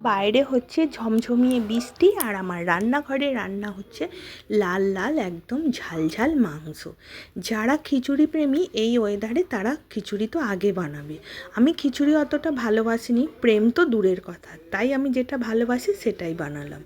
বাইরে হচ্ছে ঝমঝমিয়ে বৃষ্টি আর আমার রান্নাঘরে রান্না হচ্ছে লাল লাল একদম ঝাল ঝাল মাংস। যারা খিচুড়ি প্রেমী এই ওয়েদারে তারা খিচুড়ি তো আগে বানাবে। আমি খিচুড়ি অতটা ভালোবাসিনি, প্রেম তো দূরের কথা, তাই আমি যেটা ভালোবাসি সেটাই বানালাম।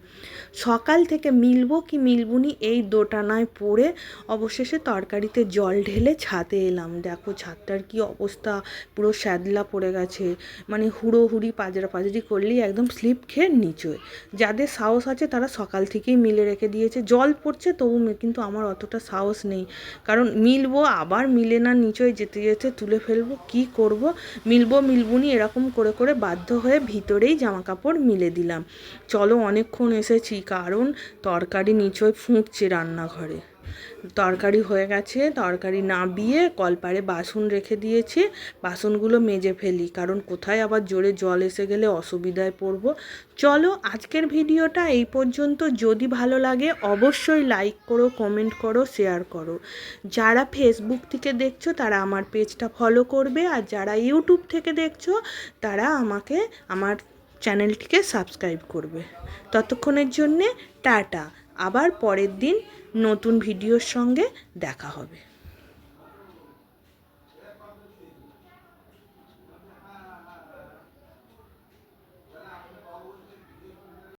সকাল থেকে মিলবো কি মিলবুনি এই দোটানায় পড়ে অবশেষে তরকারিতে জল ঢেলে ছাদে এলাম। দেখো ছাদটার কি অবস্থা, পুরো শ্যাদলা পড়ে গেছে, মানে হুড়োহুড়ি পাজরাপাজরি করলেই একদম স্লিপ খেয়ে নিচোয়। যাদের সাহস আছে তারা সকাল থেকেই মিলে রেখে দিয়েছে, জল পড়ছে তবু কিন্তু আমার অতটা সাহস নেই, কারণ মিলবো আবার মিলে না নিচোয় যেতে যেতে তুলে ফেলবো, কি করব, মিলবো মিলবুনি এরকম করে করে বাধ্য হয়ে ভিতরেই জামা কাপড় মিলে দিলাম। চলো অনেকক্ষণ এসেছি, কারণ তরকারি নিচোয় ফুটছে রান্নাঘরে। তরকারি হয়ে গেছে, তরকারি নাবিয়ে কলপারে বাসন রেখে দিয়েছি, বাসনগুলো মেজে ফেলি, কারণ কোথায় আবার জোরে জল এসে গেলে অসুবিধায় পড়বো। চলো আজকের ভিডিওটা এই পর্যন্ত। যদি ভালো লাগে অবশ্যই লাইক করো, কমেন্ট করো, শেয়ার করো। যারা ফেসবুক থেকে দেখছো তারা আমার পেজটা ফলো করবে, আর যারা ইউটিউব থেকে দেখছো তারা আমাকে আমার চ্যানেলটিকে সাবস্ক্রাইব করবে। ততক্ষণের জন্যে টাটা, আবার পরের দিন নতুন ভিডিওর সঙ্গে দেখা হবে।